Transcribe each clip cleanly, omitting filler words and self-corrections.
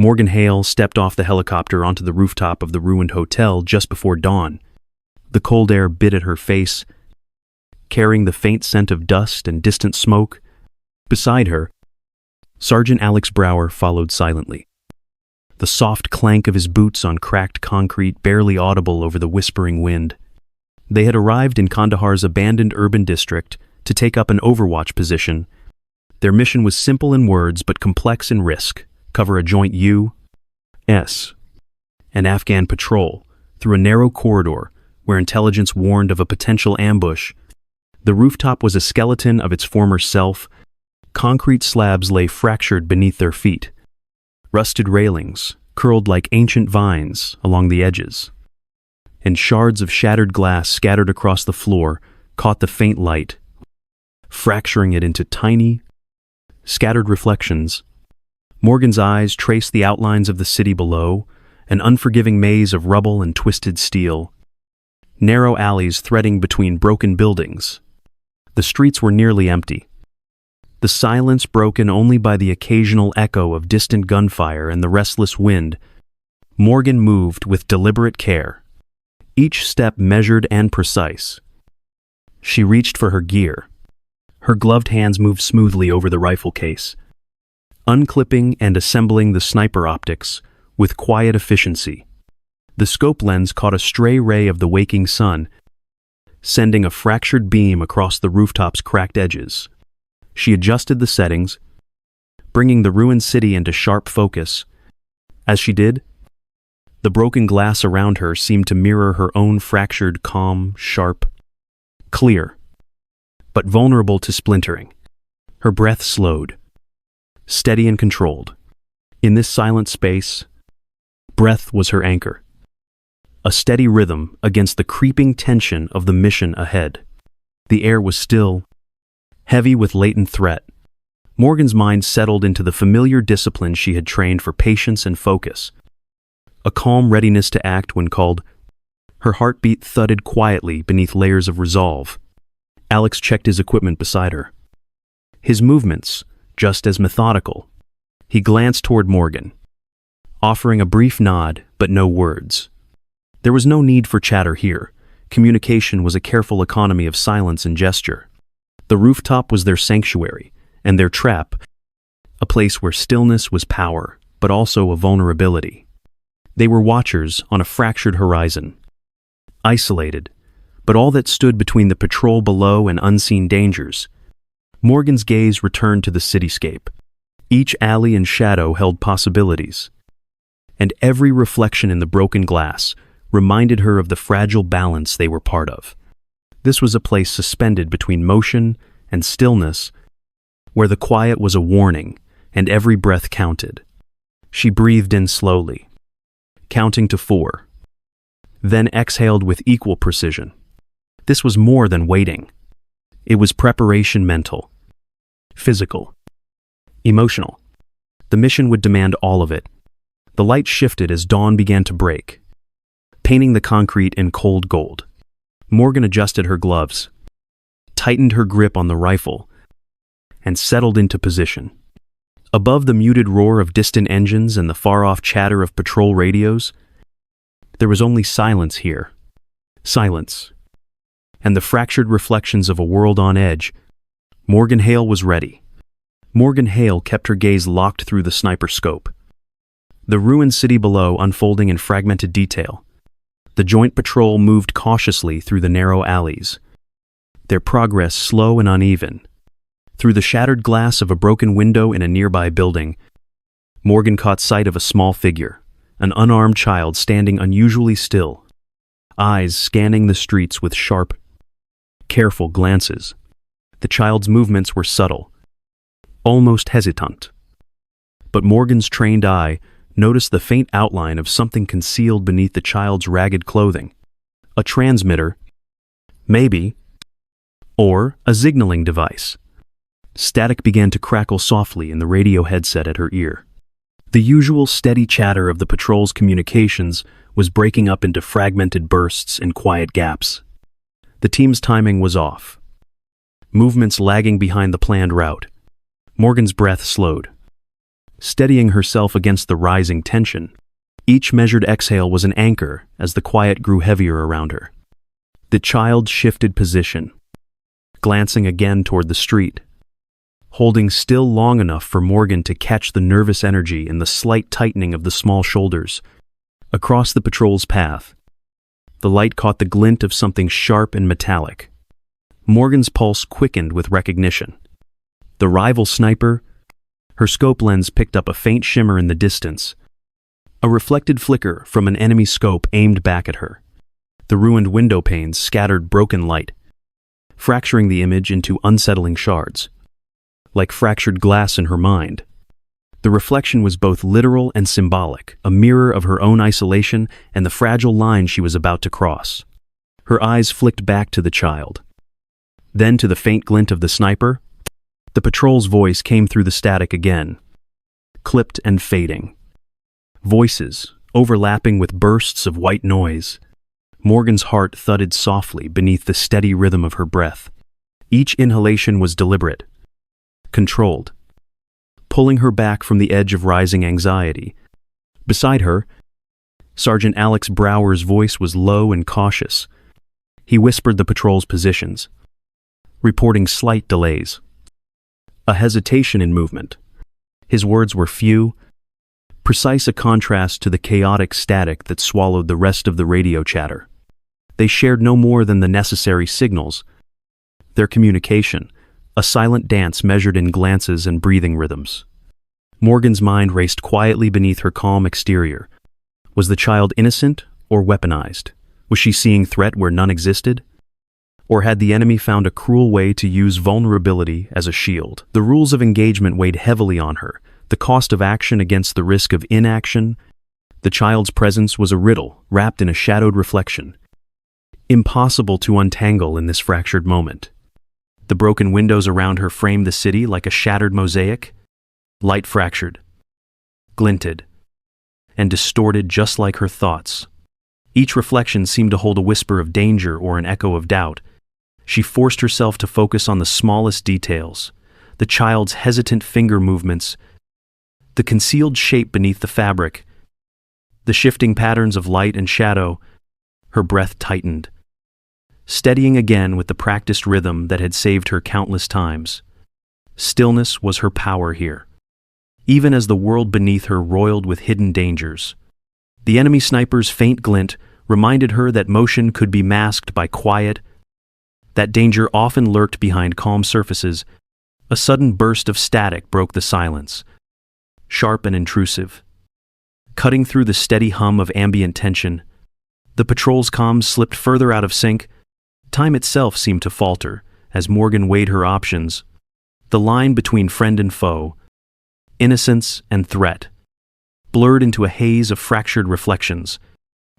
Morgan Hale stepped off the helicopter onto the rooftop of the ruined hotel just before dawn. The cold air bit at her face, carrying the faint scent of dust and distant smoke. Beside her, Sergeant Alex Brower followed silently, the soft clank of his boots on cracked concrete barely audible over the whispering wind. They had arrived in Kandahar's abandoned urban district to take up an Overwatch position. Their mission was simple in words but complex in risk: cover a joint U.S. and Afghan patrol through a narrow corridor where intelligence warned of a potential ambush. The rooftop was a skeleton of its former self. Concrete slabs lay fractured beneath their feet. Rusted railings curled like ancient vines along the edges, and shards of shattered glass scattered across the floor caught the faint light, fracturing it into tiny, scattered reflections. Morgan's eyes traced the outlines of the city below, an unforgiving maze of rubble and twisted steel. Narrow alleys threading between broken buildings. The streets were nearly empty, the silence broken only by the occasional echo of distant gunfire and the restless wind. Morgan moved with deliberate care, each step measured and precise. She reached for her gear. Her gloved hands moved smoothly over the rifle case, unclipping and assembling the sniper optics with quiet efficiency. The scope lens caught a stray ray of the waking sun, sending a fractured beam across the rooftop's cracked edges. She adjusted the settings, bringing the ruined city into sharp focus. As she did, the broken glass around her seemed to mirror her own fractured calm, sharp, clear, but vulnerable to splintering. Her breath slowed, steady and controlled. In this silent space, breath was her anchor, a steady rhythm against the creeping tension of the mission ahead. The air was still, heavy with latent threat. Morgan's mind settled into the familiar discipline she had trained for patience and focus, a calm readiness to act when called. Her heartbeat thudded quietly beneath layers of resolve. Alex checked his equipment beside her, his movements just as methodical. He glanced toward Morgan, offering a brief nod but no words. There was no need for chatter here. Communication was a careful economy of silence and gesture. The rooftop was their sanctuary, and their trap, a place where stillness was power, but also a vulnerability. They were watchers on a fractured horizon, isolated, but all that stood between the patrol below and unseen dangers. Morgan's gaze returned to the cityscape. Each alley and shadow held possibilities, and every reflection in the broken glass reminded her of the fragile balance they were part of. This was a place suspended between motion and stillness, where the quiet was a warning and every breath counted. She breathed in slowly, counting to 4, then exhaled with equal precision. This was more than waiting. It was preparation, mental, physical, emotional. The mission would demand all of it. The light shifted as dawn began to break, painting the concrete in cold gold. Morgan adjusted her gloves, tightened her grip on the rifle, and settled into position. Above the muted roar of distant engines and the far-off chatter of patrol radios, there was only silence here. Silence, and the fractured reflections of a world on edge. Morgan Hale was ready. Morgan Hale kept her gaze locked through the sniper scope. The ruined city below unfolding in fragmented detail. The joint patrol moved cautiously through the narrow alleys, their progress slow and uneven. Through the shattered glass of a broken window in a nearby building, Morgan caught sight of a small figure, an unarmed child standing unusually still, eyes scanning the streets with sharp, careful glances. The child's movements were subtle, almost hesitant. But Morgan's trained eye noticed the faint outline of something concealed beneath the child's ragged clothing. A transmitter, maybe, or a signaling device. Static began to crackle softly in the radio headset at her ear. The usual steady chatter of the patrol's communications was breaking up into fragmented bursts and quiet gaps. The team's timing was off, movements lagging behind the planned route. Morgan's breath slowed. steadying herself against the rising tension. Each measured exhale was an anchor as the quiet grew heavier around her. The child shifted position, glancing again toward the street, holding still long enough for Morgan to catch the nervous energy in the slight tightening of the small shoulders. Across the patrol's path, the light caught the glint of something sharp and metallic. Morgan's pulse quickened with recognition. The rival sniper, her scope lens picked up a faint shimmer in the distance, a reflected flicker from an enemy scope aimed back at her. The ruined window panes scattered broken light, fracturing the image into unsettling shards. Like fractured glass in her mind, the reflection was both literal and symbolic, a mirror of her own isolation and the fragile line she was about to cross. Her eyes flicked back to the child, then to the faint glint of the sniper. The patrol's voice came through the static again, clipped and fading. Voices, overlapping with bursts of white noise. Morgan's heart thudded softly beneath the steady rhythm of her breath. Each inhalation was deliberate, controlled, pulling her back from the edge of rising anxiety. Beside her, Sergeant Alex Brower's voice was low and cautious. He whispered the patrol's positions, reporting slight delays, a hesitation in movement. His words were few, precise, a contrast to the chaotic static that swallowed the rest of the radio chatter. They shared no more than the necessary signals. Their communication, a silent dance measured in glances and breathing rhythms. Morgan's mind raced quietly beneath her calm exterior. Was the child innocent or weaponized? Was she seeing threat where none existed? Or had the enemy found a cruel way to use vulnerability as a shield? The rules of engagement weighed heavily on her, the cost of action against the risk of inaction. The child's presence was a riddle, wrapped in a shadowed reflection, impossible to untangle in this fractured moment. The broken windows around her framed the city like a shattered mosaic, light fractured, glinted, and distorted just like her thoughts. Each reflection seemed to hold a whisper of danger or an echo of doubt. She forced herself to focus on the smallest details, the child's hesitant finger movements, the concealed shape beneath the fabric, the shifting patterns of light and shadow. Her breath tightened, steadying again with the practiced rhythm that had saved her countless times. Stillness was her power here, even as the world beneath her roiled with hidden dangers. The enemy sniper's faint glint reminded her that motion could be masked by quiet, that danger often lurked behind calm surfaces. A sudden burst of static broke the silence, sharp and intrusive, cutting through the steady hum of ambient tension. The patrol's comms slipped further out of sync. Time itself seemed to falter as Morgan weighed her options. The line between friend and foe, innocence and threat, blurred into a haze of fractured reflections.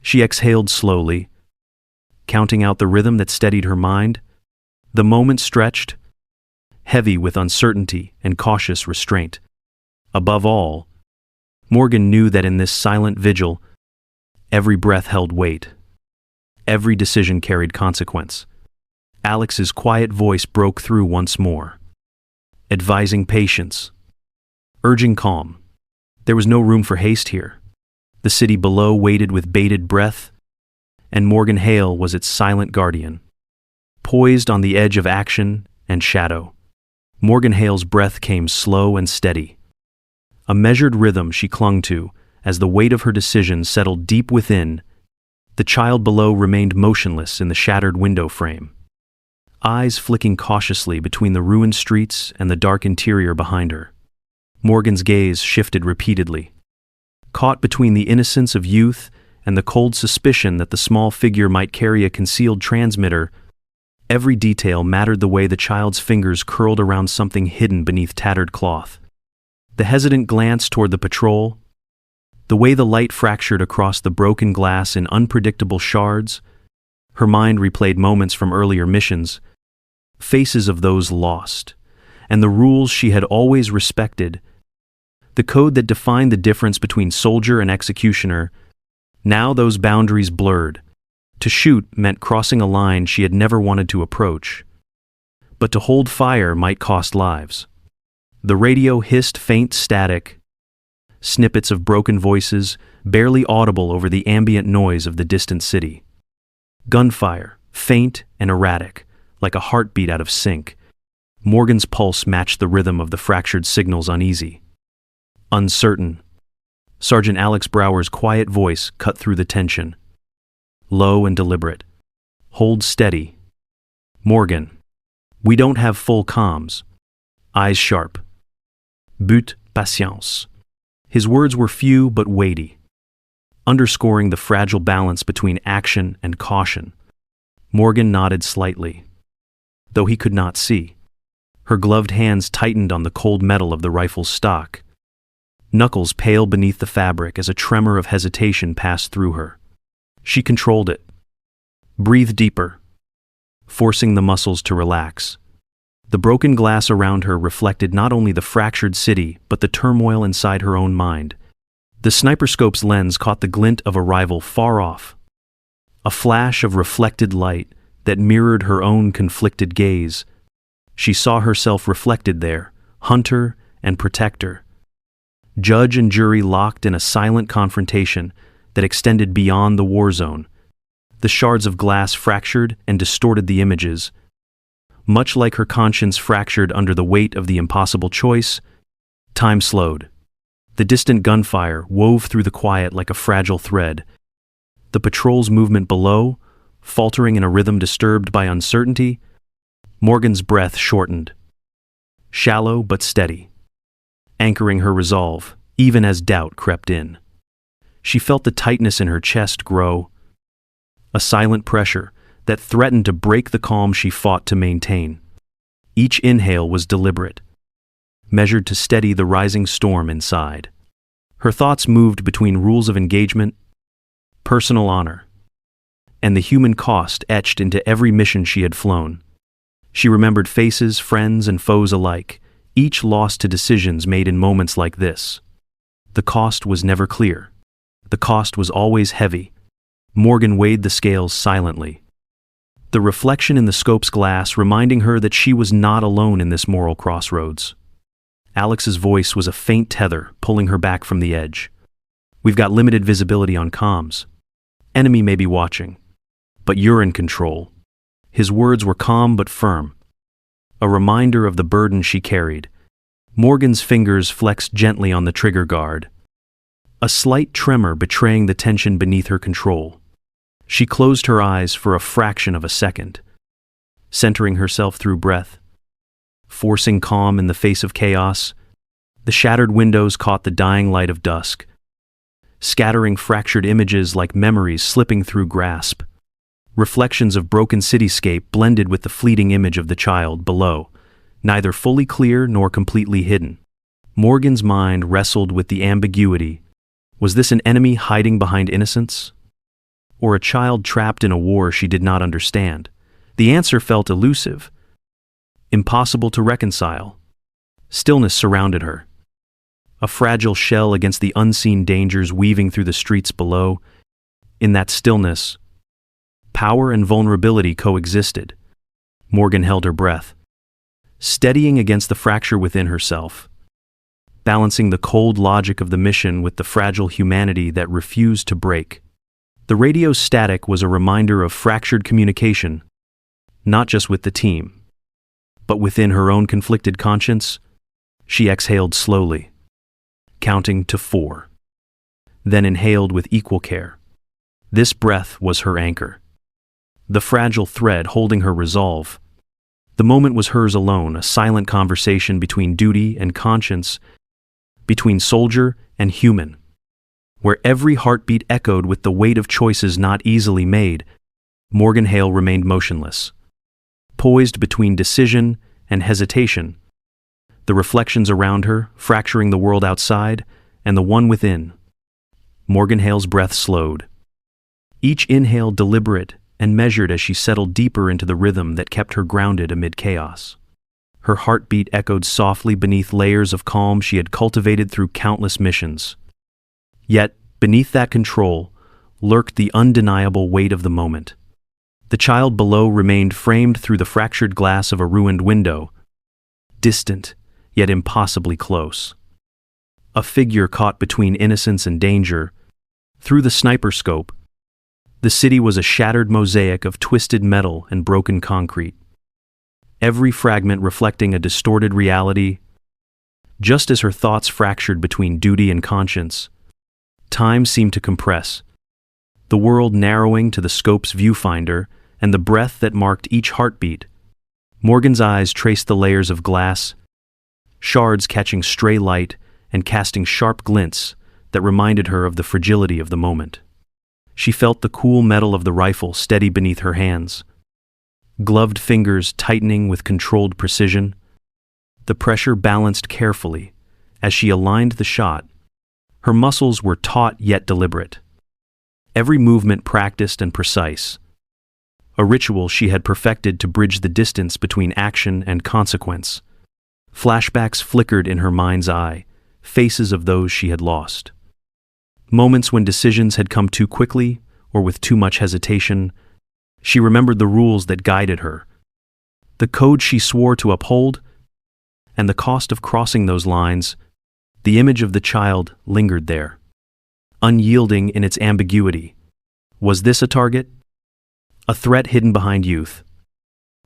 She exhaled slowly, counting out the rhythm that steadied her mind. The moment stretched, heavy with uncertainty and cautious restraint. Above all, Morgan knew that in this silent vigil, every breath held weight. Every decision carried consequence. Alex's quiet voice broke through once more, advising patience, urging calm. There was no room for haste here. The city below waited with bated breath, and Morgan Hale was its silent guardian, poised on the edge of action and shadow. Morgan Hale's breath came slow and steady, a measured rhythm she clung to as the weight of her decision settled deep within. The child below remained motionless in the shattered window frame, eyes flicking cautiously between the ruined streets and the dark interior behind her. Morgan's gaze shifted repeatedly, caught between the innocence of youth and the cold suspicion that the small figure might carry a concealed transmitter. Every detail mattered, the way the child's fingers curled around something hidden beneath tattered cloth, the hesitant glance toward the patrol, the way the light fractured across the broken glass in unpredictable shards. Her mind replayed moments from earlier missions, faces of those lost, and the rules she had always respected, the code that defined the difference between soldier and executioner. Now those boundaries blurred. To shoot meant crossing a line she had never wanted to approach, but to hold fire might cost lives. The radio hissed faint static, snippets of broken voices, barely audible over the ambient noise of the distant city. Gunfire, faint and erratic, like a heartbeat out of sync. Morgan's pulse matched the rhythm of the fractured signals uneasy. Uncertain. Sergeant Alex Brower's quiet voice cut through the tension. Low and deliberate. Hold steady. Morgan. We don't have full comms. Eyes sharp. But patience. His words were few but weighty, underscoring the fragile balance between action and caution. Morgan nodded slightly, though he could not see. Her gloved hands tightened on the cold metal of the rifle's stock, knuckles pale beneath the fabric as a tremor of hesitation passed through her. She controlled it. Breathed deeper, forcing the muscles to relax. The broken glass around her reflected not only the fractured city, but the turmoil inside her own mind. The sniper scope's lens caught the glint of a rival far off, a flash of reflected light that mirrored her own conflicted gaze. She saw herself reflected there, hunter and protector. Judge and jury locked in a silent confrontation that extended beyond the war zone. The shards of glass fractured and distorted the images. Much like her conscience fractured under the weight of the impossible choice, time slowed. The distant gunfire wove through the quiet like a fragile thread. The patrol's movement below, faltering in a rhythm disturbed by uncertainty. Morgan's breath shortened. Shallow but steady, anchoring her resolve, even as doubt crept in. She felt the tightness in her chest grow, a silent pressure that threatened to break the calm she fought to maintain. Each inhale was deliberate, measured to steady the rising storm inside. Her thoughts moved between rules of engagement, personal honor, and the human cost etched into every mission she had flown. She remembered faces, friends, and foes alike, each lost to decisions made in moments like this. The cost was never clear. The cost was always heavy. Morgan weighed the scales silently, the reflection in the scope's glass reminding her that she was not alone in this moral crossroads. Alex's voice was a faint tether, pulling her back from the edge. We've got limited visibility on comms. Enemy may be watching, but you're in control. His words were calm but firm, a reminder of the burden she carried. Morgan's fingers flexed gently on the trigger guard, a slight tremor betraying the tension beneath her control. She closed her eyes for a fraction of a second, centering herself through breath, forcing calm in the face of chaos. The shattered windows caught the dying light of dusk, scattering fractured images like memories slipping through grasp. Reflections of broken cityscape blended with the fleeting image of the child below, neither fully clear nor completely hidden. Morgan's mind wrestled with the ambiguity. Was this an enemy hiding behind innocence, or a child trapped in a war she did not understand? The answer felt elusive, impossible to reconcile. Stillness surrounded her, a fragile shell against the unseen dangers weaving through the streets below. In that stillness, power and vulnerability coexisted. Morgan held her breath, steadying against the fracture within herself, balancing the cold logic of the mission with the fragile humanity that refused to break. The radio's static was a reminder of fractured communication, not just with the team, but within her own conflicted conscience. She exhaled slowly, counting to 4, then inhaled with equal care. This breath was her anchor, the fragile thread holding her resolve. The moment was hers alone, a silent conversation between duty and conscience, between soldier and human, where every heartbeat echoed with the weight of choices not easily made. Morgan Hale remained motionless, poised between decision and hesitation, the reflections around her fracturing the world outside and the one within. Morgan Hale's breath slowed, each inhale deliberate and measured as she settled deeper into the rhythm that kept her grounded amid chaos. Her heartbeat echoed softly beneath layers of calm she had cultivated through countless missions. Yet, beneath that control, lurked the undeniable weight of the moment. The child below remained framed through the fractured glass of a ruined window, distant, yet impossibly close. a figure caught between innocence and danger. Through the sniper scope, the city was a shattered mosaic of twisted metal and broken concrete, every fragment reflecting a distorted reality. Just as her thoughts fractured between duty and conscience, time seemed to compress, the world narrowing to the scope's viewfinder and the breath that marked each heartbeat. Morgan's eyes traced the layers of glass, shards catching stray light and casting sharp glints that reminded her of the fragility of the moment. She felt the cool metal of the rifle steady beneath her hands, gloved fingers tightening with controlled precision. The pressure balanced carefully as she aligned the shot. Her muscles were taut yet deliberate, every movement practiced and precise, a ritual she had perfected to bridge the distance between action and consequence. Flashbacks flickered in her mind's eye, faces of those she had lost. Moments when decisions had come too quickly or with too much hesitation. She remembered the rules that guided her, the code she swore to uphold, and the cost of crossing those lines. The image of the child lingered there, unyielding in its ambiguity. Was this a target? A threat hidden behind youth?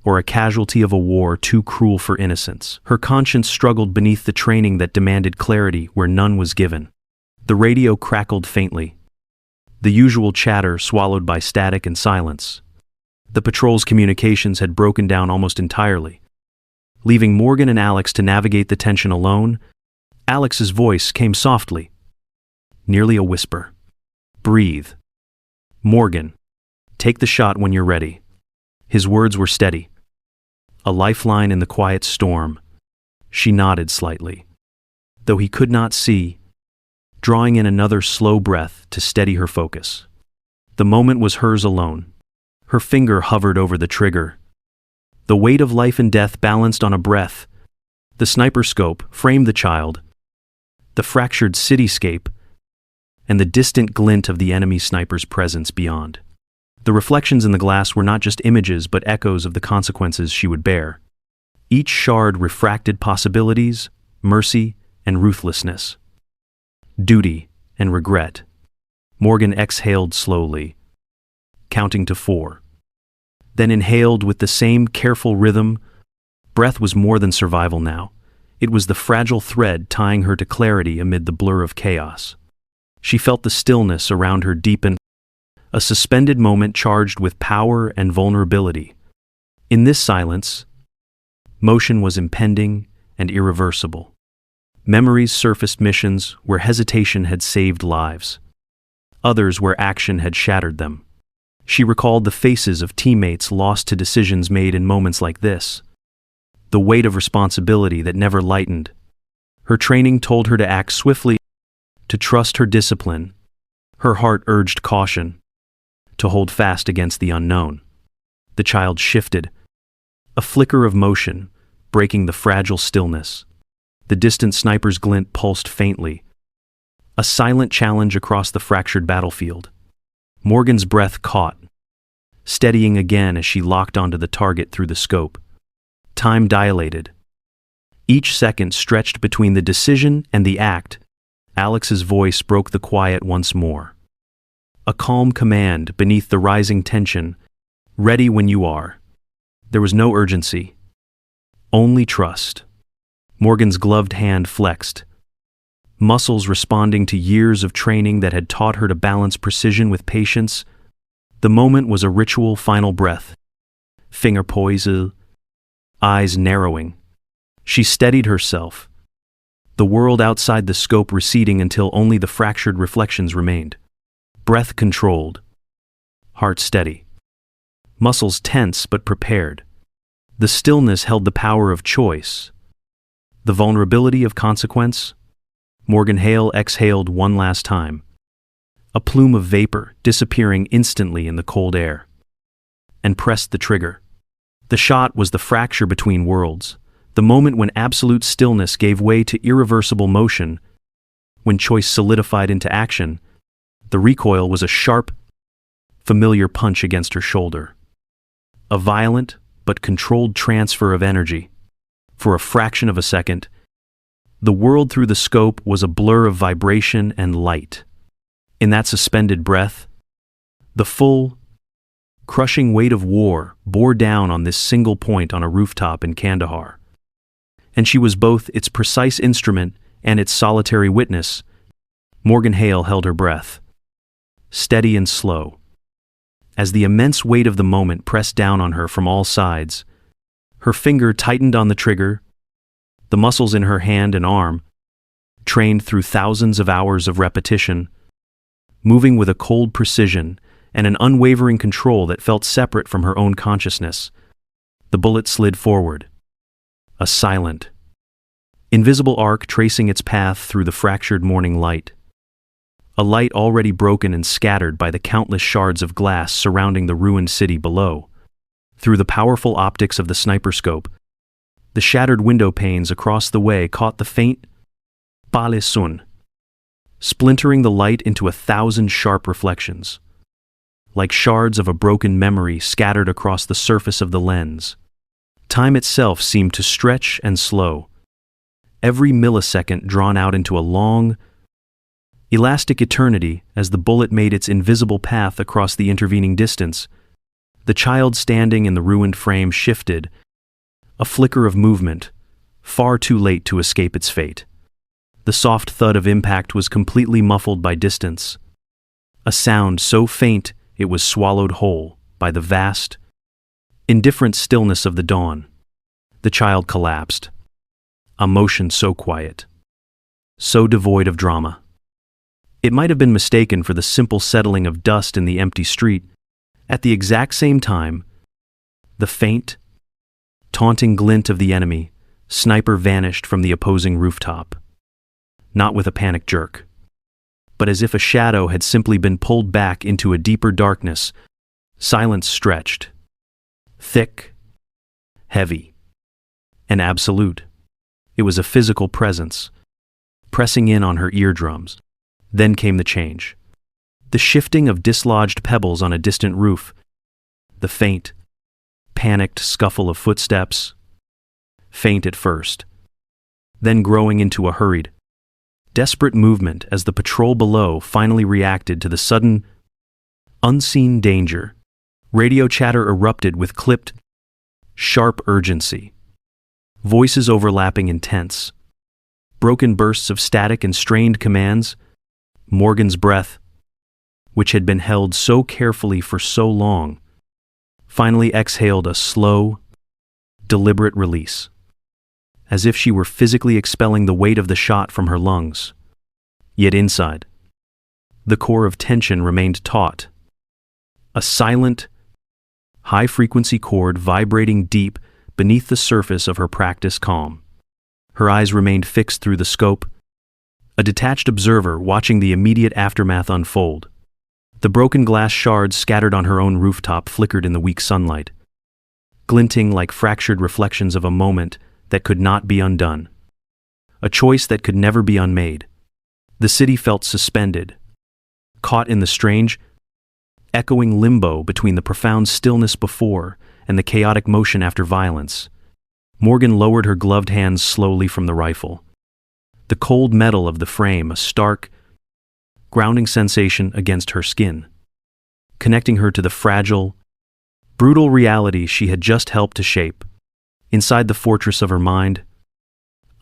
Or a casualty of a war too cruel for innocence? Her conscience struggled beneath the training that demanded clarity where none was given. The radio crackled faintly, the usual chatter swallowed by static and silence. The patrol's communications had broken down almost entirely, leaving Morgan and Alex to navigate the tension alone. Alex's voice came softly, nearly a whisper. "Breathe. Morgan, take the shot when you're ready." His words were steady, a lifeline in the quiet storm. She nodded slightly, though he could not see, drawing in another slow breath to steady her focus. The moment was hers alone. Her finger hovered over the trigger. The weight of life and death balanced on a breath. The sniper scope framed the child, the fractured cityscape, and the distant glint of the enemy sniper's presence beyond. The reflections in the glass were not just images but echoes of the consequences she would bear. Each shard refracted possibilities, mercy, and ruthlessness, duty and regret. Morgan exhaled slowly, counting to 4. Then inhaled with the same careful rhythm. Breath was more than survival now. It was the fragile thread tying her to clarity amid the blur of chaos. She felt the stillness around her deepen, a suspended moment charged with power and vulnerability. In this silence, motion was impending and irreversible. Memories surfaced, missions where hesitation had saved lives, others where action had shattered them. She recalled the faces of teammates lost to decisions made in moments like this, the weight of responsibility that never lightened. Her training told her to act swiftly, to trust her discipline. Her heart urged caution, to hold fast against the unknown. The child shifted, a flicker of motion, breaking the fragile stillness. The distant sniper's glint pulsed faintly, a silent challenge across the fractured battlefield. Morgan's breath caught, steadying again as she locked onto the target through the scope. Time dilated. Each second stretched between the decision and the act. Alex's voice broke the quiet once more, a calm command beneath the rising tension. "Ready when you are." There was no urgency, only trust. Morgan's gloved hand flexed, muscles responding to years of training that had taught her to balance precision with patience. The moment was a ritual final breath, finger poised, eyes narrowing. She steadied herself, the world outside the scope receding until only the fractured reflections remained. Breath controlled, heart steady, muscles tense but prepared. The stillness held the power of choice, the vulnerability of consequence. Morgan Hale exhaled one last time, a plume of vapor disappearing instantly in the cold air, and pressed the trigger. The shot was the fracture between worlds, the moment when absolute stillness gave way to irreversible motion, when choice solidified into action. The recoil was a sharp, familiar punch against her shoulder, a violent but controlled transfer of energy. For a fraction of a second, The world through the scope was a blur of vibration and light. In that suspended breath, the full, crushing weight of war bore down on this single point on a rooftop in Kandahar. And she was both its precise instrument and its solitary witness. Morgan Hale held her breath, steady and slow. As the immense weight of the moment pressed down on her from all sides, her finger tightened on the trigger, the muscles in her hand and arm, trained through thousands of hours of repetition, moving with a cold precision and an unwavering control that felt separate from her own consciousness. The bullet slid forward, a silent, invisible arc tracing its path through the fractured morning light. A light already broken and scattered by the countless shards of glass surrounding the ruined city below. Through the powerful optics of the sniper scope, the shattered window panes across the way caught the faint pale sun, splintering the light into 1,000 sharp reflections, like shards of a broken memory scattered across the surface of the lens. Time itself seemed to stretch and slow, every millisecond drawn out into a long, elastic eternity as the bullet made its invisible path across the intervening distance. The child standing in the ruined frame shifted, a flicker of movement, far too late to escape its fate. The soft thud of impact was completely muffled by distance, a sound so faint it was swallowed whole by the vast, indifferent stillness of the dawn. The child collapsed, a motion so quiet, so devoid of drama. It might have been mistaken for the simple settling of dust in the empty street. At the exact same time, the faint, taunting glint of the enemy sniper vanished from the opposing rooftop, not with a panic jerk, but as if a shadow had simply been pulled back into a deeper darkness. Silence stretched, thick, heavy, and absolute. It was a physical presence, pressing in on her eardrums. Then came the change. The shifting of dislodged pebbles on a distant roof, the faint, panicked scuffle of footsteps, faint at first, then growing into a hurried, desperate movement as the patrol below finally reacted to the sudden, unseen danger. Radio chatter erupted with clipped, sharp urgency, voices overlapping in tense, broken bursts of static and strained commands. Morgan's breath, which had been held so carefully for so long, finally exhaled a slow, deliberate release, as if she were physically expelling the weight of the shot from her lungs. Yet inside, the core of tension remained taut, a silent, high-frequency chord vibrating deep beneath the surface of her practiced calm. Her eyes remained fixed through the scope, a detached observer watching the immediate aftermath unfold. The broken glass shards scattered on her own rooftop flickered in the weak sunlight, glinting like fractured reflections of a moment that could not be undone, a choice that could never be unmade. The city felt suspended, caught in the strange, echoing limbo between the profound stillness before and the chaotic motion after violence. Morgan lowered her gloved hands slowly from the rifle, the cold metal of the frame a stark, grounding sensation against her skin, connecting her to the fragile, brutal reality she had just helped to shape. Inside the fortress of her mind,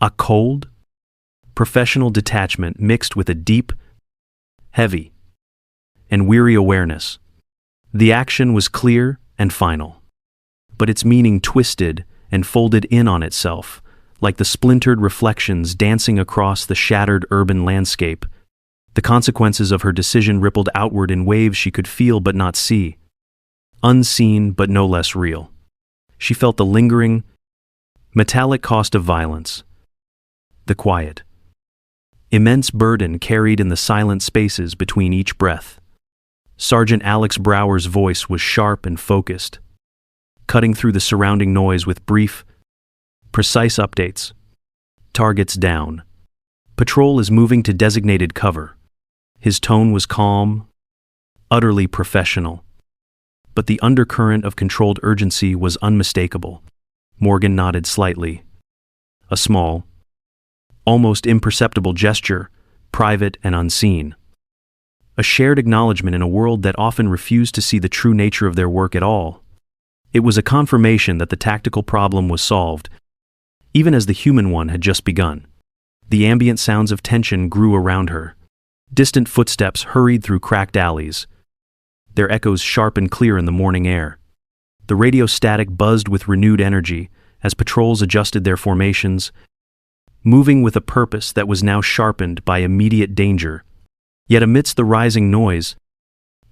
a cold, professional detachment mixed with a deep, heavy, and weary awareness. The action was clear and final, but its meaning twisted and folded in on itself, like the splintered reflections dancing across the shattered urban landscape. The consequences of her decision rippled outward in waves she could feel but not see, unseen but no less real. She felt the lingering, metallic cost of violence, the quiet, immense burden carried in the silent spaces between each breath. Sergeant Alex Brower's voice was sharp and focused, cutting through the surrounding noise with brief, precise updates. Targets down. Patrol is moving to designated cover. His tone was calm, utterly professional, but the undercurrent of controlled urgency was unmistakable. Morgan nodded slightly. A small, almost imperceptible gesture, private and unseen. A shared acknowledgement in a world that often refused to see the true nature of their work at all. It was a confirmation that the tactical problem was solved, even as the human one had just begun. The ambient sounds of tension grew around her. Distant footsteps hurried through cracked alleys, their echoes sharp and clear in the morning air. The radio static buzzed with renewed energy as patrols adjusted their formations, moving with a purpose that was now sharpened by immediate danger. Yet amidst the rising noise,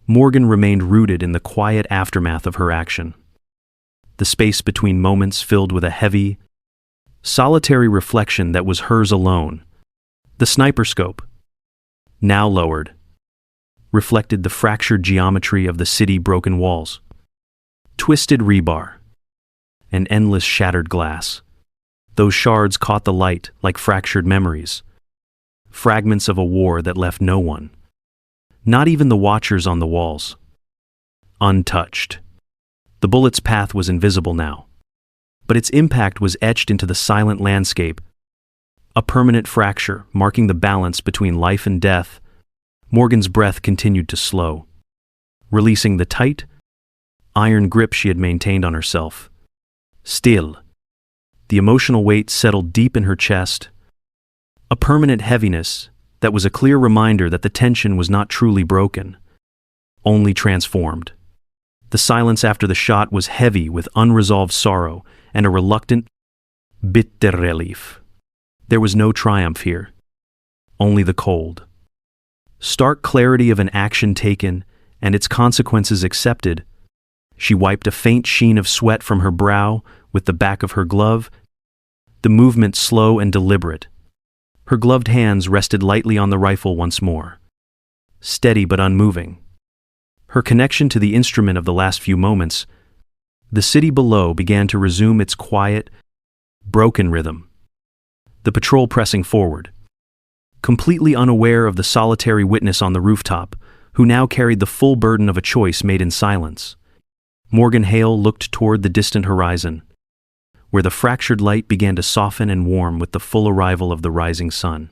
Morgan remained rooted in the quiet aftermath of her action. The space between moments filled with a heavy, solitary reflection that was hers alone. The sniper scope, now lowered, reflected the fractured geometry of the city's broken walls. Twisted rebar, and endless shattered glass. Those shards caught the light like fractured memories, fragments of a war that left no one, not even the watchers on the walls, untouched. The bullet's path was invisible now, but its impact was etched into the silent landscape, a permanent fracture marking the balance between life and death. Morgan's breath continued to slow, releasing the tight, iron grip she had maintained on herself. Still, the emotional weight settled deep in her chest, a permanent heaviness that was a clear reminder that the tension was not truly broken, only transformed. The silence after the shot was heavy with unresolved sorrow and a reluctant, bitter relief. There was no triumph here, only the cold, stark clarity of an action taken and its consequences accepted. She wiped a faint sheen of sweat from her brow with the back of her glove, the movement slow and deliberate. Her gloved hands rested lightly on the rifle once more, steady but unmoving. Her connection to the instrument of the last few moments, the city below began to resume its quiet, broken rhythm. The patrol pressing forward, completely unaware of the solitary witness on the rooftop, who now carried the full burden of a choice made in silence. Morgan Hale looked toward the distant horizon, where the fractured light began to soften and warm with the full arrival of the rising sun.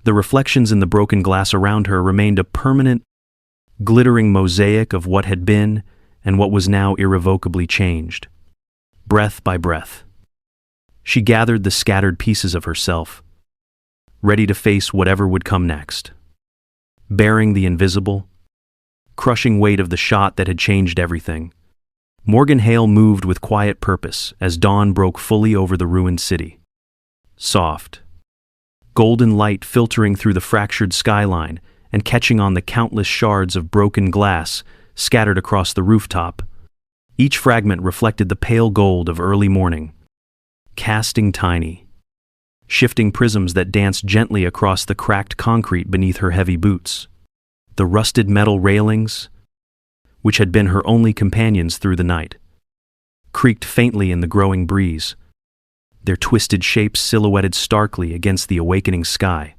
The reflections in the broken glass around her remained a permanent, glittering mosaic of what had been and what was now irrevocably changed. Breath by breath, she gathered the scattered pieces of herself, ready to face whatever would come next. Bearing the invisible, crushing weight of the shot that had changed everything, Morgan Hale moved with quiet purpose as dawn broke fully over the ruined city. Soft, golden light filtering through the fractured skyline and catching on the countless shards of broken glass scattered across the rooftop. Each fragment reflected the pale gold of early morning, casting tiny, shifting prisms that danced gently across the cracked concrete beneath her heavy boots. The rusted metal railings, which had been her only companions through the night, creaked faintly in the growing breeze, their twisted shapes silhouetted starkly against the awakening sky.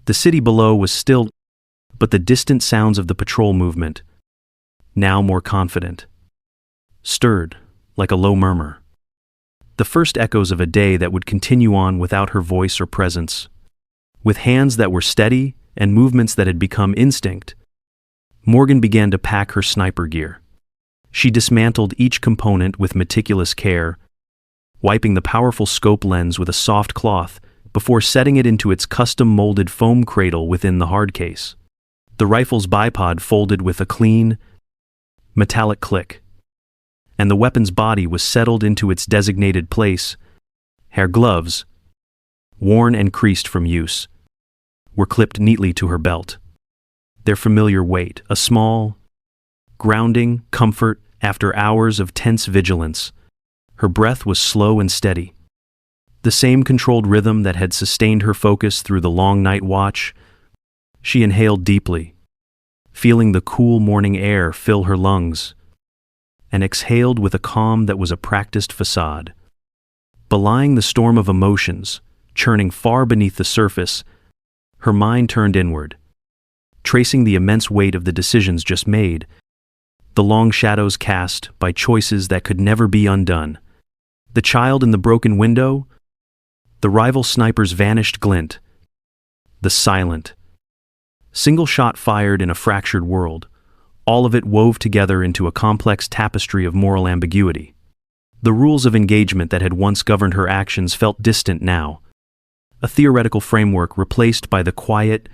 The city below was still, but the distant sounds of the patrol movement, now more confident, stirred like a low murmur. The first echoes of a day that would continue on without her voice or presence. With hands that were steady and movements that had become instinct, Morgan began to pack her sniper gear. She dismantled each component with meticulous care, wiping the powerful scope lens with a soft cloth before setting it into its custom-molded foam cradle within the hard case. The rifle's bipod folded with a clean, metallic click, and the weapon's body was settled into its designated place. Her gloves, worn and creased from use, were clipped neatly to her belt. Their familiar weight, a small, grounding comfort after hours of tense vigilance. Her breath was slow and steady, the same controlled rhythm that had sustained her focus through the long night watch. She inhaled deeply, feeling the cool morning air fill her lungs, and exhaled with a calm that was a practiced facade. Belying the storm of emotions, churning far beneath the surface, her mind turned inward, tracing the immense weight of the decisions just made, the long shadows cast by choices that could never be undone. The child in the broken window, The rival sniper's vanished glint. The silent, single shot fired in a fractured world, all of it wove together into a complex tapestry of moral ambiguity. The rules of engagement that had once governed her actions felt distant now, a theoretical framework replaced by the quiet,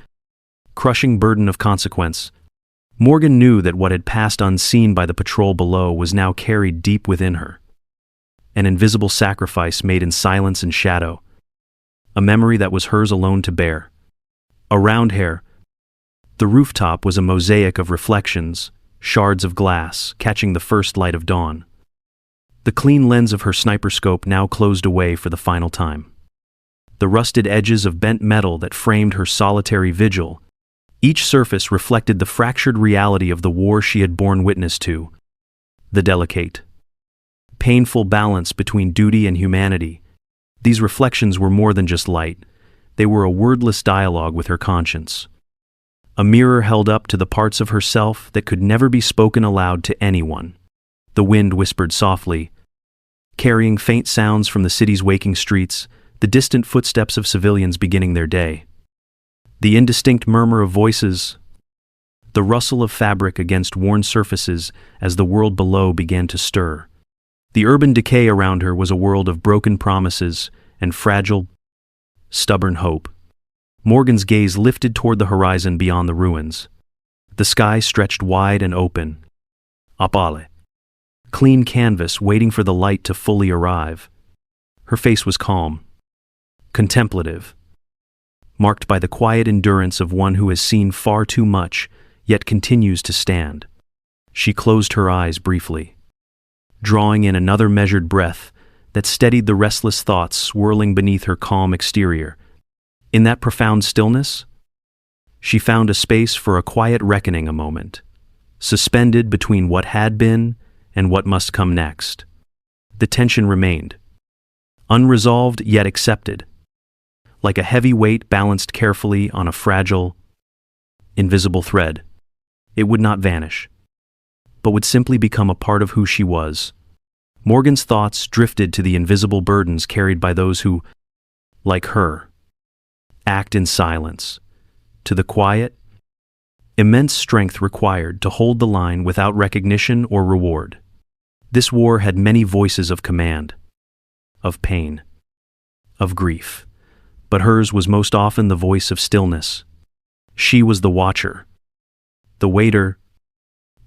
crushing burden of consequence. Morgan knew that what had passed unseen by the patrol below was now carried deep within her. An invisible sacrifice made in silence and shadow, a memory that was hers alone to bear. Around her, the rooftop was a mosaic of reflections, shards of glass, catching the first light of dawn. The clean lens of her sniper scope now closed away for the final time. The rusted edges of bent metal that framed her solitary vigil, each surface reflected the fractured reality of the war she had borne witness to. The delicate, painful balance between duty and humanity. These reflections were more than just light. They were a wordless dialogue with her conscience. A mirror held up to the parts of herself that could never be spoken aloud to anyone. The wind whispered softly, carrying faint sounds from the city's waking streets, the distant footsteps of civilians beginning their day. The indistinct murmur of voices, the rustle of fabric against worn surfaces as the world below began to stir. The urban decay around her was a world of broken promises and fragile, stubborn hope. Morgan's gaze lifted toward the horizon beyond the ruins. The sky stretched wide and open. Opale. Clean canvas waiting for the light to fully arrive. Her face was calm, contemplative, marked by the quiet endurance of one who has seen far too much, yet continues to stand. She closed her eyes briefly, drawing in another measured breath that steadied the restless thoughts swirling beneath her calm exterior. In that profound stillness, she found a space for a quiet reckoning a moment, suspended between what had been and what must come next. The tension remained, unresolved yet accepted, like a heavy weight balanced carefully on a fragile, invisible thread. It would not vanish, but would simply become a part of who she was. Morgan's thoughts drifted to the invisible burdens carried by those who, like her, act in silence, to the quiet, immense strength required to hold the line without recognition or reward. This war had many voices of command, of pain, of grief, but hers was most often the voice of stillness. She was the watcher, the waiter,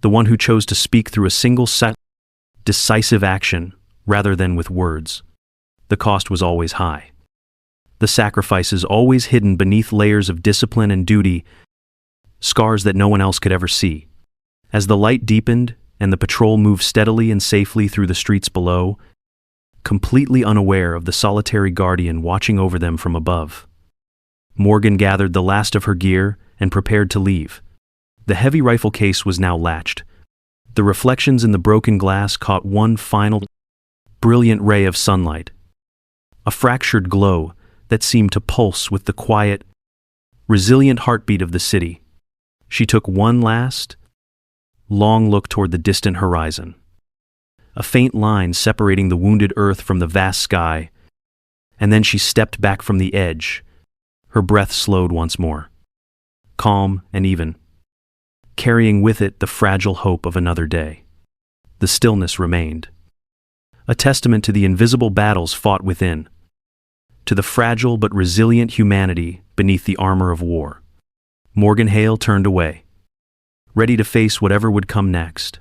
the one who chose to speak through a single decisive action rather than with words. The cost was always high. The sacrifices always hidden beneath layers of discipline and duty, scars that no one else could ever see. As the light deepened and the patrol moved steadily and safely through the streets below, completely unaware of the solitary guardian watching over them from above, Morgan gathered the last of her gear and prepared to leave. The heavy rifle case was now latched. The reflections in the broken glass caught one final, brilliant ray of sunlight, a fractured glow that seemed to pulse with the quiet, resilient heartbeat of the city. She took one last, long look toward the distant horizon, a faint line separating the wounded earth from the vast sky, and then she stepped back from the edge. Her breath slowed once more, calm and even, carrying with it the fragile hope of another day. The stillness remained, a testament to the invisible battles fought within, to the fragile but resilient humanity beneath the armor of war. Morgan Hale turned away, ready to face whatever would come next,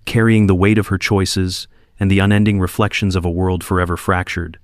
carrying the weight of her choices and the unending reflections of a world forever fractured.